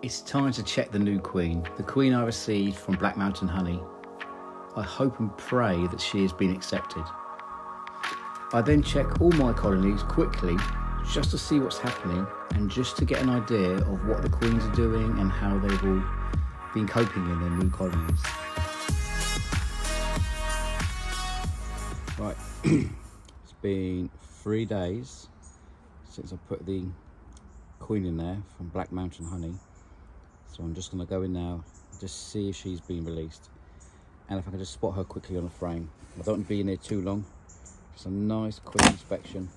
It's time to check the new queen, the queen I received from Balck Mountain Honey. I hope and pray that she has been accepted. I then check all my colonies quickly just to see what's happening and just to get an idea of what the queens are doing and how they've all been coping in their new colonies. Right, it's been 3 days since I put the queen in there from Balck Mountain Honey. So I'm just going to go in now and just see if she's been released. And if I can just spot her quickly on a frame. I don't want to be in there too long. Just a nice quick inspection.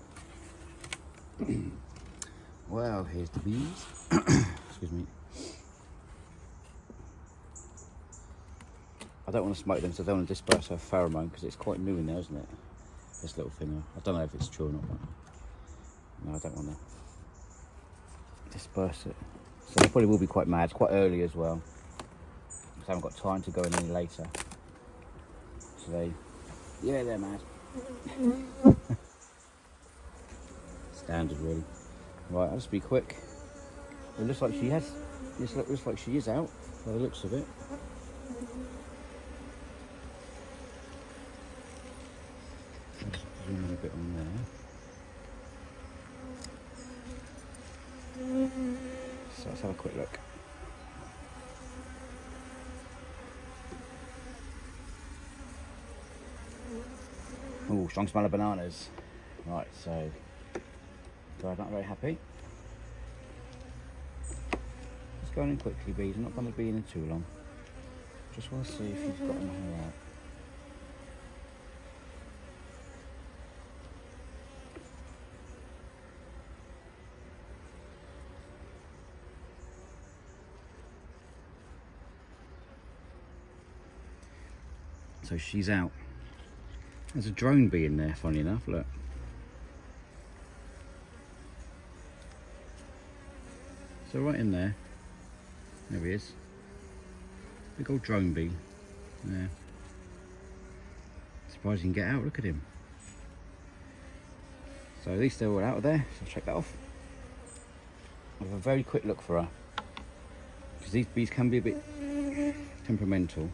Well, here's the bees. Excuse me. I don't want to smoke them, so I don't want to disperse her pheromone because it's quite new in there, isn't it? This little thing. I don't know if it's true or not, but no, I don't want to disperse it. So they probably will be quite mad. It's quite early as well. I haven't got time to go in any later. So they're mad. Standard, really. Right, I'll just be quick. It looks like she has. It looks like she is out by the looks of it. Let's zoom in a bit on there. So let's have a quick look. Oh, strong smell of bananas. Right, so I'm not very happy. Let's go in quickly, bees. I'm not going to be in too long. Just want to see if she's gotten her out. So she's out. There's a drone bee in there, funny enough, look. So right in there, there he is. Big old drone bee. Yeah. Surprised he can get out, look at him. So at least they're all out of there, so I'll check that off. I'll have a very quick look for her. Because these bees can be a bit temperamental.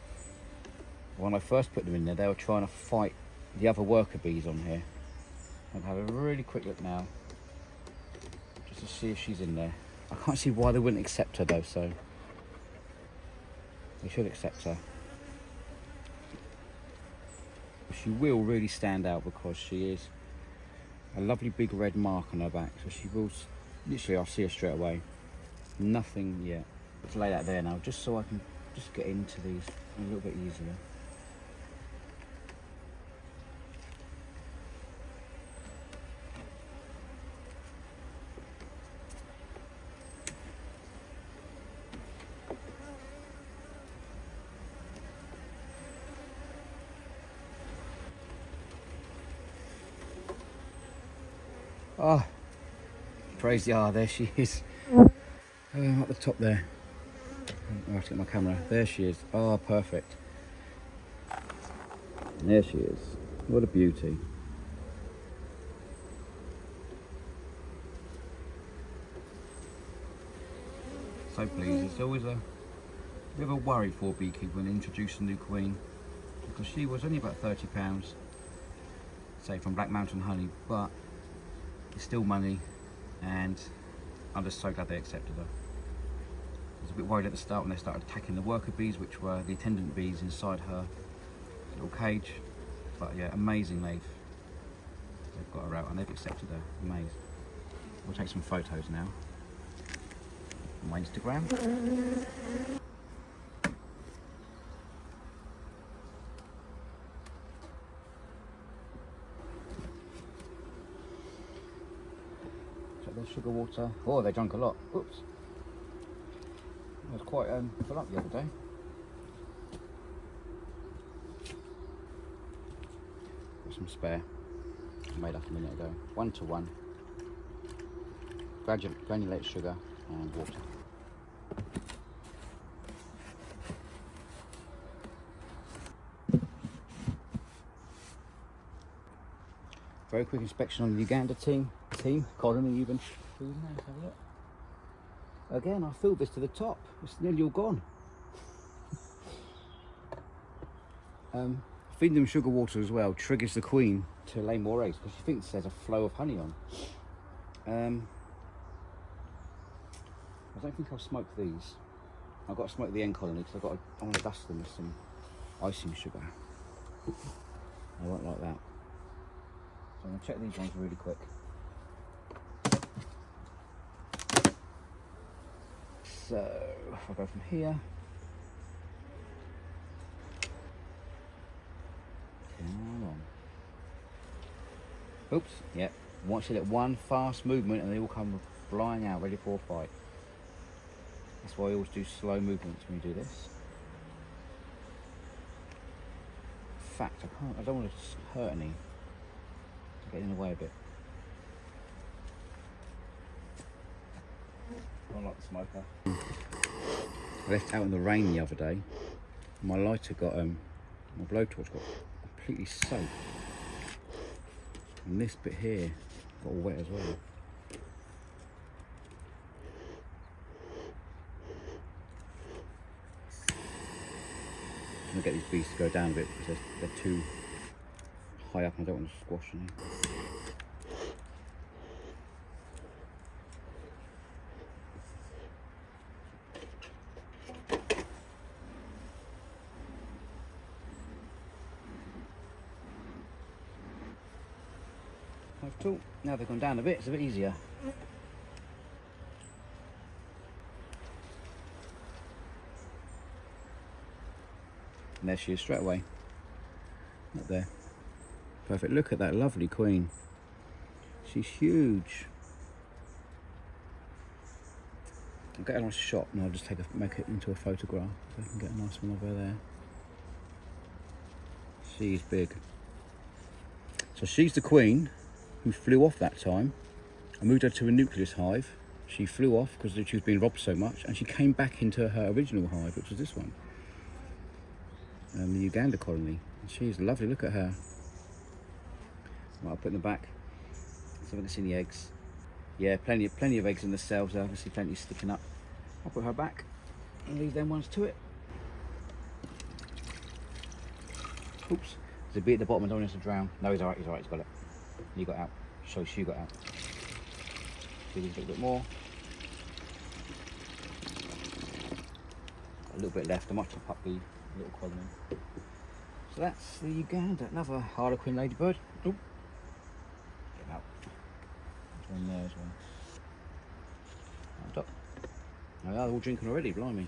When I first put them in there, they were trying to fight the other worker bees on here. I'll have a really quick look now, just to see if she's in there. I can't see why they wouldn't accept her though, so they should accept her. She will really stand out because she is a lovely big red mark on her back, so she will, literally I'll see her straight away. Nothing yet. Let's lay that there now, just so I can just get into these a little bit easier. Oh, praise the R, there she is. Up the top there. I have to get my camera. There she is. Oh, perfect. And there she is. What a beauty. So pleased. It's always a bit of a worry for a beekeeper when introducing a new queen, because she was only about £30, say from Balck Mountain Honey, but it's still money, and I'm just so glad they accepted her. I was a bit worried at the start when they started attacking the worker bees, which were the attendant bees inside her little cage. But yeah, amazing they've got her out and they've accepted her. Amazing. We'll take some photos now on my Instagram. Their sugar water. Oh, they drank a lot. Oops. It was quite full up the other day. Got some spare. I made up a minute ago. 1 to 1. Granulated sugar and water. Very quick inspection on the Uganda team, colony even. Let's have Again, I filled this to the top. It's nearly all gone. Feeding them sugar water as well triggers the queen to lay more eggs because she thinks there's a flow of honey on. I don't think I'll smoke these. I've got to smoke the end colony because I want to dust them with some icing sugar. I won't like that. So I'm going to check these ones really quick. So if I go from here, come on. Oops, yep. Once you let one fast movement and they all come flying out, ready for a fight. That's why I always do slow movements when you do this. In fact, I don't want to hurt any. I'm getting in the way a bit. I like the smoker. I left out in the rain the other day. My lighter got, my blowtorch got completely soaked. And this bit here got all wet as well. I'm going to get these bees to go down a bit because they're too high up and I don't want to squash any. Cool. Now they've gone down a bit, it's a bit easier. And there she is straight away. Up there. Perfect. Look at that lovely queen. She's huge. I'll get a nice shot and I'll just make it into a photograph so I can get a nice one of her there. She's big. So she's the queen who flew off that time. I moved her to a nucleus hive. She flew off because she was being robbed so much, and she came back into her original hive, which was this one, the Uganda colony. And she's lovely. Look at her. Right, I'll put in the back so we can see the eggs. Yeah, plenty of eggs in the cells. There, obviously plenty sticking up. I'll put her back and leave them ones to it. Oops, there's a bee at the bottom. I don't want us to drown. No, he's alright. He's alright. He's got it. You got out. So she got out. Do these a little bit more. A little bit left. I might top up the little colony. So that's the Uganda. Another harlequin ladybird. Oh, get out. There's one there as well. Up. Oh, they're all drinking already. Blimey.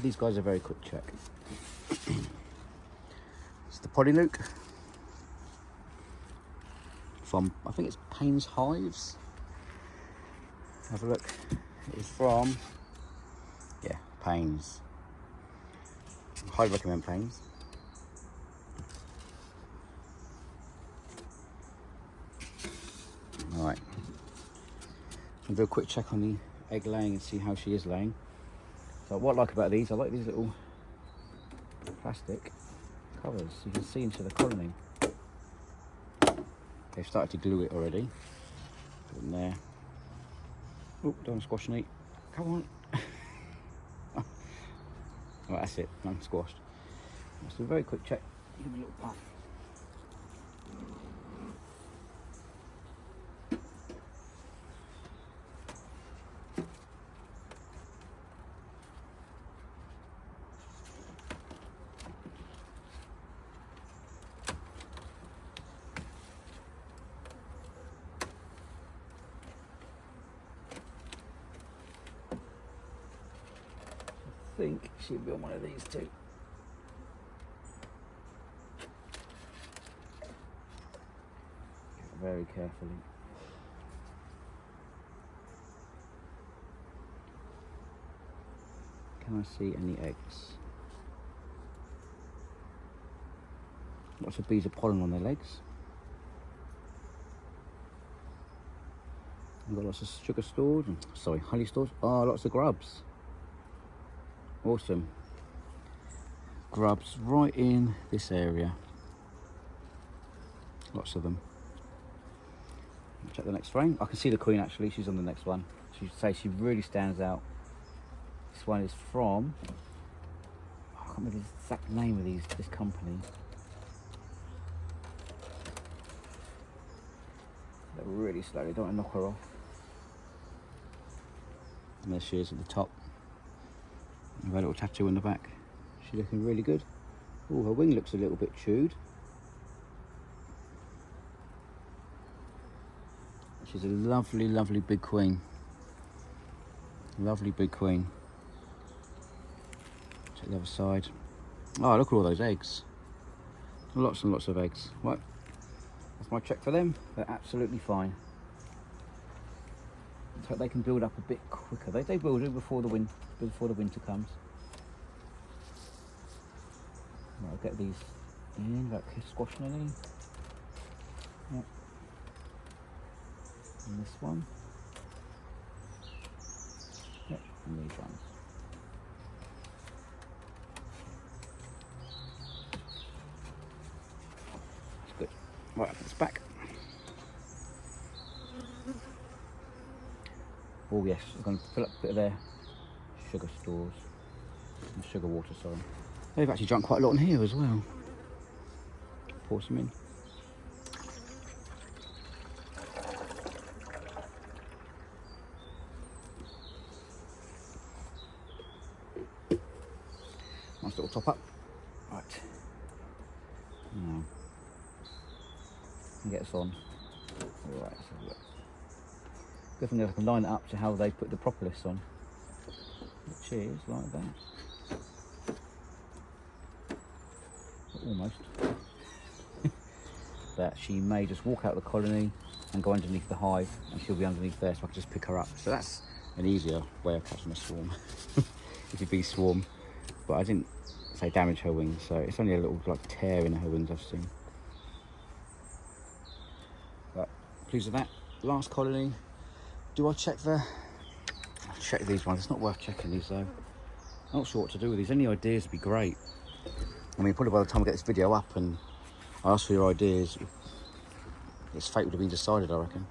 These guys are a very quick check. It's the Polynuke from, I think it's Payne's Hives. Have a look. It's from, yeah, Payne's. Highly recommend Payne's. Alright. I'll do a quick check on the egg laying and see how she is laying. So what I like about these, I like these little plastic covers so you can see into the colony. They've started to glue it already. Put it in there. Oh, don't squash and eat. Come on. Right, that's it. I'm squashed. Let's do a very quick check. Give me a little puff. I think she'll be on one of these two. Very carefully. Can I see any eggs? Lots of bees of pollen on their legs. We've got lots of sugar stored, sorry, honey stored. Oh, lots of grubs. Awesome. Grubs right in this area. Lots of them. Check the next frame. I can see the queen actually, she's on the next one. She really stands out. This one is from, I can't remember the exact name of this company. They're really slowly, don't want to knock her off. And there she is at the top. With her little tattoo on the back. She's looking really good. Oh, her wing looks a little bit chewed. She's a lovely, lovely big queen. Lovely big queen. Check the other side. Oh, look at all those eggs. Lots and lots of eggs. Right, that's my check for them. They're absolutely fine. So they can build up a bit quicker. They build it before the winter comes. Right, I'll get these in without squashing any. Yep. And this one. Yep, and these ones. That's good. Right, it's back. Oh yes, I'm going to fill up a bit of their sugar stores. Sugar water, sorry. They've actually drunk quite a lot in here as well. Pour some in. Nice little top up. Right. Now, get us on. Alright, let's have a look. Good thing is I can line it up to how they put the propolis on. Which is like that. Almost. That she may just walk out of the colony and go underneath the hive, and she'll be underneath there, so I can just pick her up. So that's an easier way of catching a swarm. If you bee swarm. But I didn't say damage her wings, so it's only a little like tear in her wings I've seen. But pleased with that. Last colony. Do I check I'll check these ones. It's not worth checking these though. I'm not sure what to do with these. Any ideas would be great. I mean, probably by the time I get this video up and I ask for your ideas, its fate would have been decided, I reckon.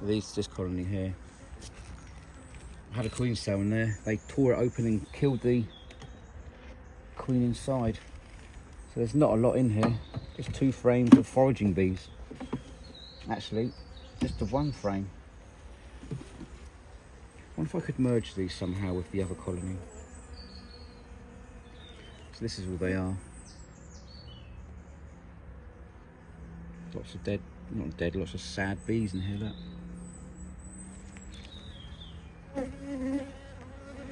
This colony here. I had a queen cell in there. They tore it open and killed the queen inside. So there's not a lot in here. Just 2 frames of foraging bees. Actually, just the 1 frame. I wonder if I could merge these somehow with the other colony. So this is all they are. Lots of not dead, lots of sad bees in here, look.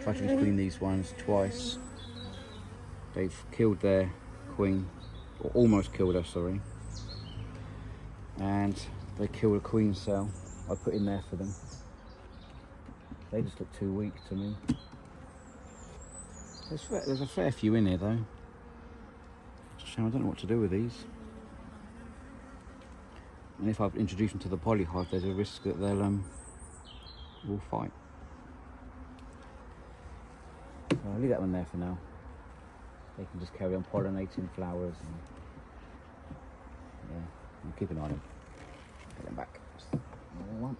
Tried to clean these ones twice. They've killed their queen, or almost killed her, sorry. And they killed a queen cell I put in there for them. They just look too weak to me. There's a fair few in here though. It's a shame, I don't know what to do with these. And if I introduce them to the polyhive, there's a risk that they'll will fight. So I'll leave that one there for now. They can just carry on pollinating flowers and yeah, and keep an eye on them. Get them back. Another one.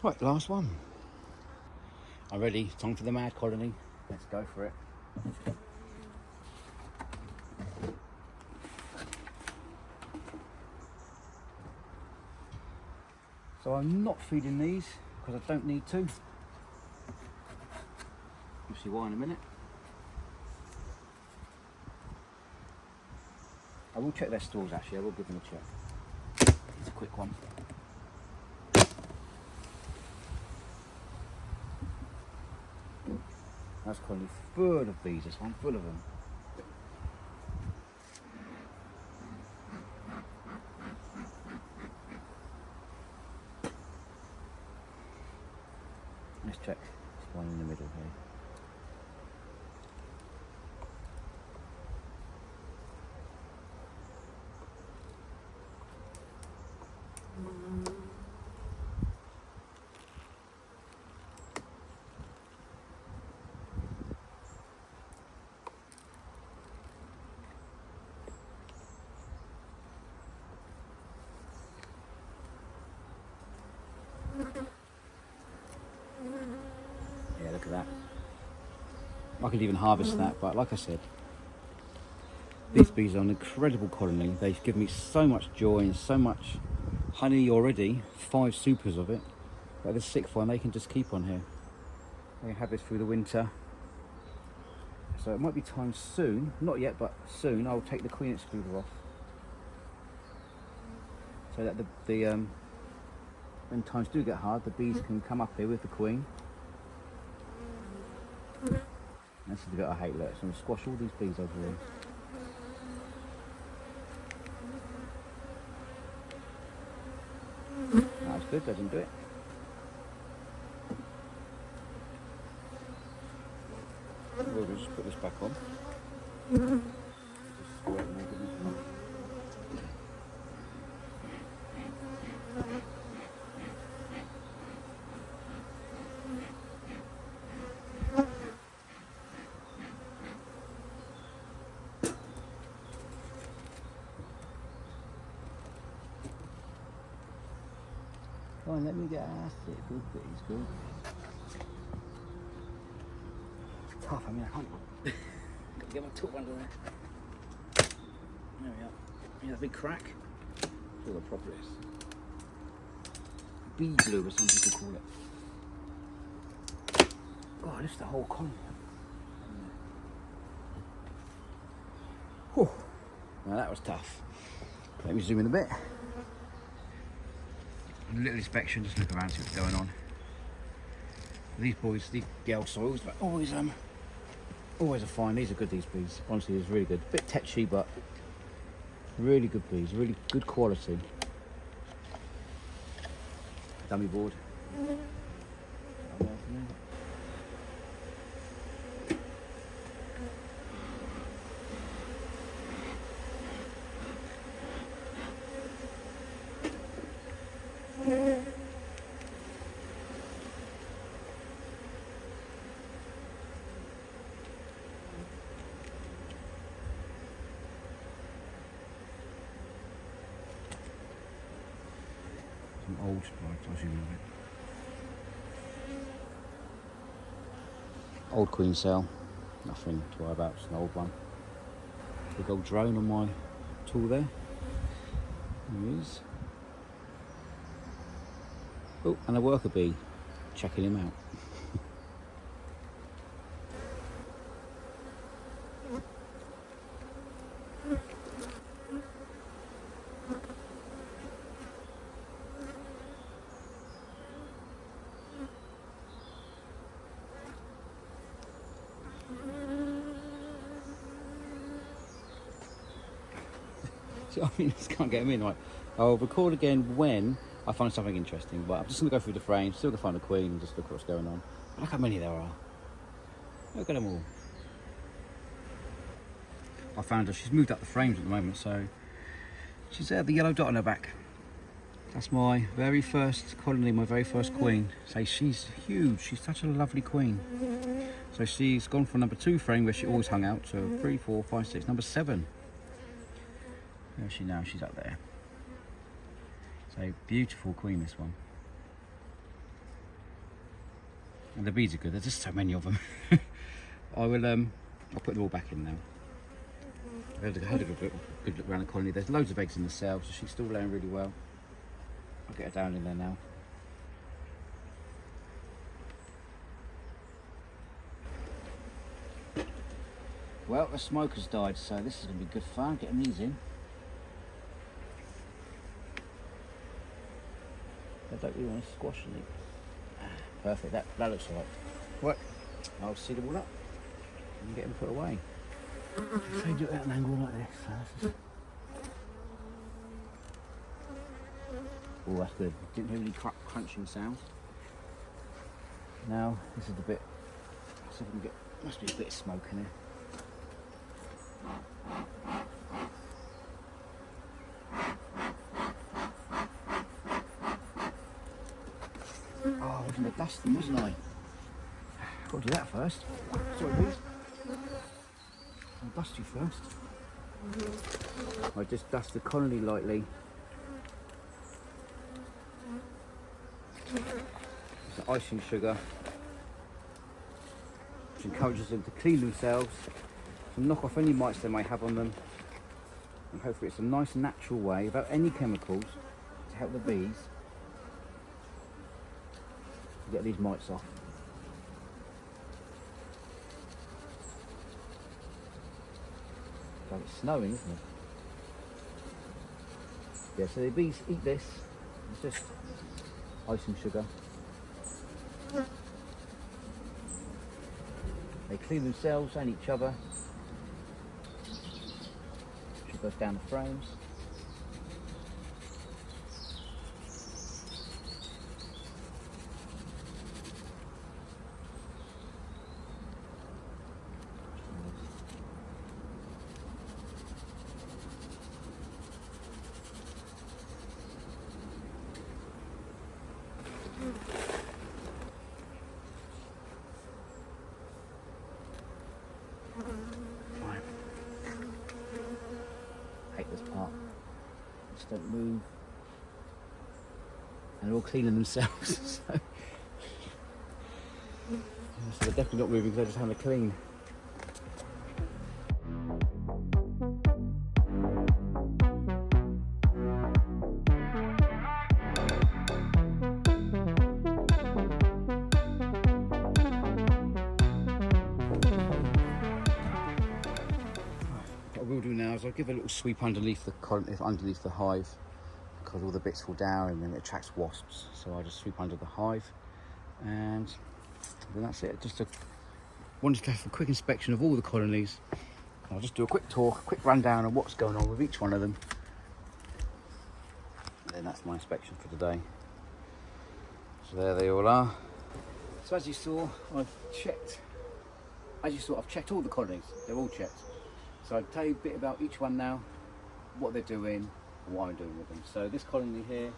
Right, last one. I'm ready. Time for the mad colony. Let's go for it. So I'm not feeding these because I don't need to. You'll see why in a minute. I will check their stores actually, I will give them a check. It's a quick one. That's colony full of bees, this one, full of them. Let's check this one in the middle here. at that. I could even harvest that, but like I said, these bees are an incredible colony. They've given me so much joy and so much honey already, 5 supers of it. But the 6th one, they can just keep on here. They have this through the winter. So it might be time soon, not yet, but soon, I'll take the queen excluder off. So that when times do get hard, the bees can come up here with the queen. This is the bit I hate, look, so I'm going to squash all these bees over here. That was good, I didn't do it. We'll just put this back on. Just squirt and make it. Come on, let me get ass it. Good bees, good. It's tough, I mean, I can't. Gotta get my top under there. There we are. Yeah, that big crack. That's all the propolis. Bee glue, as some people call it. God, this is the whole colony. Whew. Now that was tough. Let me zoom in a bit. A little inspection, just look around, see what's going on. These boys, these gel soils, but always are fine. These are good, these bees. Honestly, it's really good. A bit tetchy, but really good bees, really good quality. Dummy board. Old spikes, I'll zoom in a bit. Old queen cell, nothing to worry about, it's an old one. Big old drone on my tool there. There he is. Oh, and a worker bee, checking him out. So, I mean, I just can't get them in. Right, I'll record again when I find something interesting, but I'm just going to go through the frame, still going to find the queen and just look what's going on. Look how many there are. Look at them all. I found her, she's moved up the frames at the moment, so she's there, the yellow dot on her back. That's my very first colony, my very first queen. So she's huge, she's such a lovely queen. So she's gone from number 2 frame where she always hung out to 3, 4, 5, 6, number 7. Where is she now? She's up there. So beautiful queen, this one. And the bees are good. There's just so many of them. I'll put them all back in now. I had a good look around the colony. There's loads of eggs in the cell, so she's still laying really well. I'll get her down in there now. Well, the smoke has died, so this is going to be good fun, getting these in. I don't really want to squash any. Perfect, that looks alright. Right, I'll seal them all up and get them put away. So do it at an angle like this. Oh, that's good. Didn't hear any crunching sound. Now, this is the bit. So we can get. Must be a bit of smoke in here. Oh, I was going to dust them, wasn't I? Got to do that first. Sorry, please. I'll dust you first. I just dust the colony lightly. It's the icing sugar. which encourages them to clean themselves, to knock off any mites they may have on them, and hopefully it's a nice natural way, without any chemicals, to help the bees get these mites off. So it's snowing, isn't it? Yeah, so the bees eat this. It's just icing sugar. They clean themselves and each other. Should goes down the frames. Right. Hate this part. Just don't move. And they're all cleaning themselves. So they're definitely not moving because they're just having a clean. What I will do now is I'll give a little sweep underneath the hive, because all the bits fall down and then it attracts wasps. So I'll just sweep under the hive, and then that's it. Wanted to have a quick inspection of all the colonies. I'll just do a quick talk, a quick rundown of what's going on with each one of them. And then that's my inspection for today. So there they all are. So as you saw, I've checked all the colonies. They're all checked. So I'll tell you a bit about each one now, what they're doing and what I'm doing with them. So this colony here,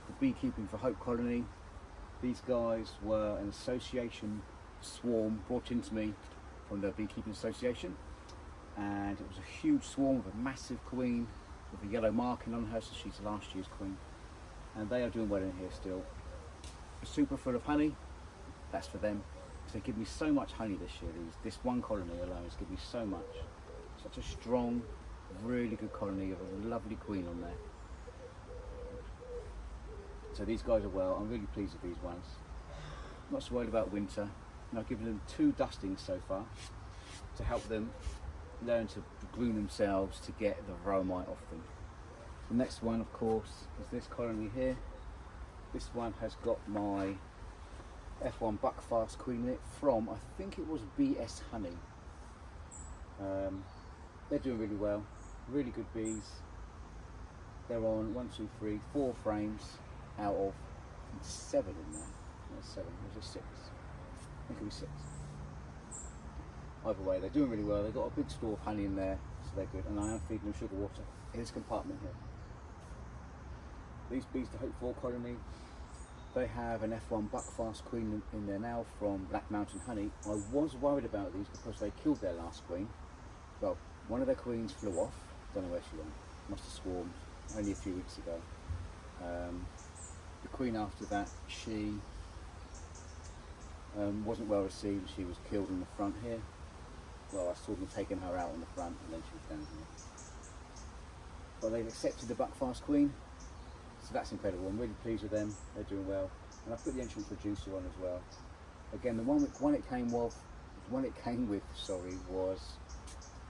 the Beekeeping for Hope colony, these guys were an association swarm brought into me from the Beekeeping Association, and it was a huge swarm with a massive queen with a yellow marking on her, so she's last year's queen, and they are doing well in here still. Super full of honey, that's for them. They give me so much honey this year. This one colony alone has given me so much. Such a strong, really good colony of a lovely queen on there. So these guys are well. I'm really pleased with these ones. Not so worried about winter. And I've given them 2 dustings so far to help them learn to groom themselves to get the varroa mite off them. The next one, of course, is this colony here. This one has got my F1 Buckfast Queen in it from, I think it was BS Honey. They're doing really well, really good bees. They're on 1, 2, 3, 4 frames out of 7 in there. No, 7, was it 6? I think it was 6. Either way, they're doing really well. They've got a big store of honey in there, so they're good. And I am feeding them sugar water in this compartment here. These bees, the Hope 4 colony, they have an F1 Buckfast Queen in there now from Balck Mountain Honey. I was worried about these because they killed their last queen. Well, one of their queens flew off. Don't know where she went. Must have swarmed only a few weeks ago. The queen after that, she wasn't well received. She was killed in the front here. Well, I saw them taking her out on the front, and then she was down here. But they've accepted the Buckfast Queen. So that's incredible. I'm really pleased with them. They're doing well, and I put the entrance producer on as well. Again, the one it came with, was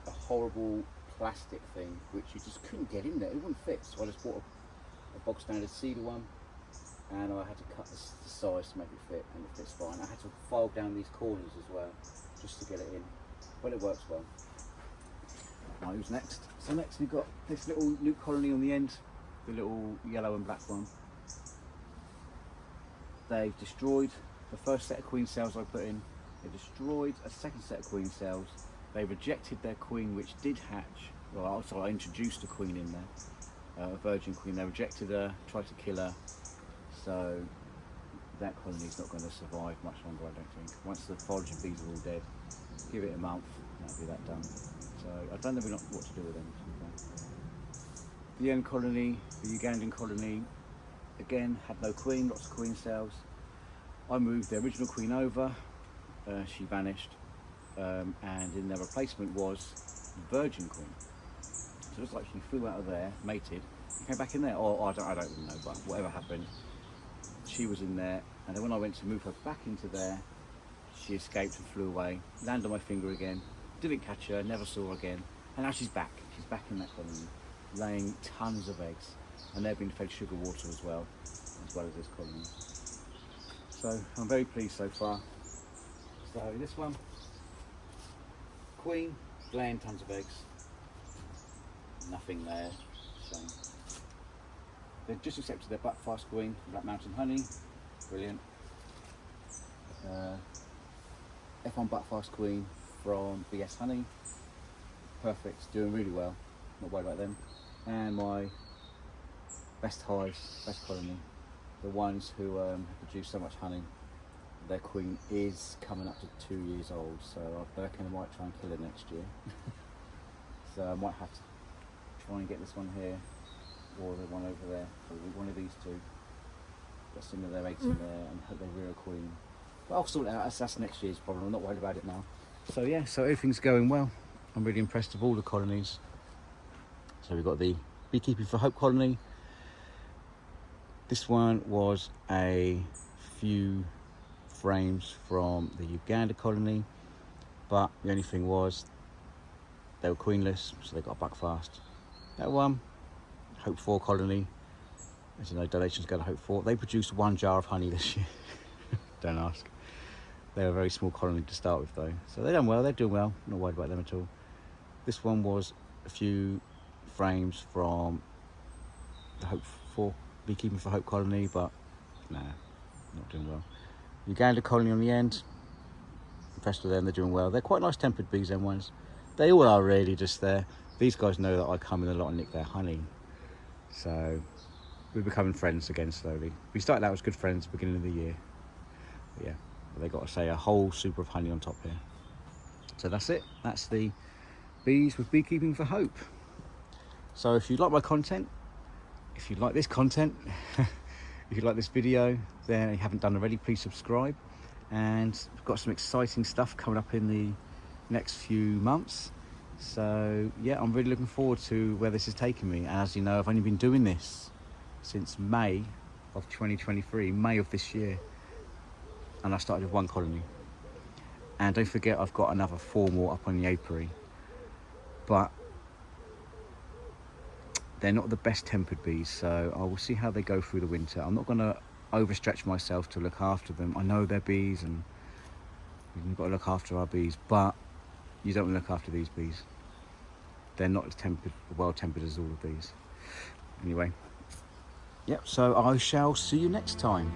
a horrible plastic thing which you just couldn't get in there. It wouldn't fit. So I just bought a bog standard cedar one, and I had to cut the size to make it fit, and it fits fine. I had to file down these corners as well just to get it in, but it works well. Right, who's next? So next we've got this little new colony on the end. The little yellow and black one. They've destroyed the first set of queen cells I put in. They destroyed a second set of queen cells. They rejected their queen, which did hatch. Well, also I introduced a queen in there, a virgin queen. They rejected her, tried to kill her. So that colony's not going to survive much longer, I don't think. Once the foraging bees are all dead, give it a month, that'll be that done. So I don't know what to do with them. The end colony, the Ugandan colony, again had no queen, lots of queen cells. I moved the original queen over, she vanished, and in their replacement was Virgin Queen. So it's like she flew out of there, mated, and came back in there, or I don't even know, but whatever happened, she was in there, and then when I went to move her back into there, she escaped and flew away, landed on my finger again, didn't catch her, never saw her again, and now she's back in that colony, laying tons of eggs, and they've been fed sugar water as well as this colony. So I'm very pleased so far. So this one, Queen, laying tons of eggs, nothing there. So they've just accepted their Buckfast Queen, Balck Monutain Honey, brilliant. F1 Buckfast Queen from BS Honey, perfect, doing really well, not worried about them. And my best hives, best colony, the ones who produce so much honey, their queen is coming up to 2 years old, so I reckon I might try and kill her next year. So I might have to try and get this one here, or the one over there, probably one of these two, get some of their eggs in there and hope they rear a queen. But I'll sort it out, that's next year's problem, I'm not worried about it now. So yeah, so everything's going well. I'm really impressed with all the colonies. So we've got the Beekeeping for Hope colony. This one was a few frames from the Uganda colony, but the only thing was they were queenless, so they got a Buckfast. That one, Hope 4 colony, as you know, donations go to Hope 4. They produced 1 jar of honey this year. Don't ask. They're a very small colony to start with though. So they're done well, they're doing well, not worried about them at all. This one was a few frames from the Hope 4 Beekeeping for Hope colony, but nah, not doing well. Uganda colony on the end, impressed with them, they're doing well. They're quite nice tempered bees, them ones. They all are really just there. These guys know that I come in a lot and nick their honey. So we're becoming friends again slowly. We started out as good friends at the beginning of the year. But yeah, they got to say a whole super of honey on top here. So that's it. That's the bees with Beekeeping for Hope. So if you like my content, if you like this content, if you like this video, then you haven't done already, please subscribe. And we've got some exciting stuff coming up in the next few months. So yeah, I'm really looking forward to where this is taking me. And as you know, I've only been doing this since May of 2023, May of this year. And I started with 1 colony. And don't forget, I've got another 4 more up on the apiary. But they're not the best tempered bees, so I will see how they go through the winter. I'm not going to overstretch myself to look after them. I know they're bees and we've got to look after our bees, but you don't want to look after these bees. They're not as well tempered as all of these. Anyway, yep, so I shall see you next time.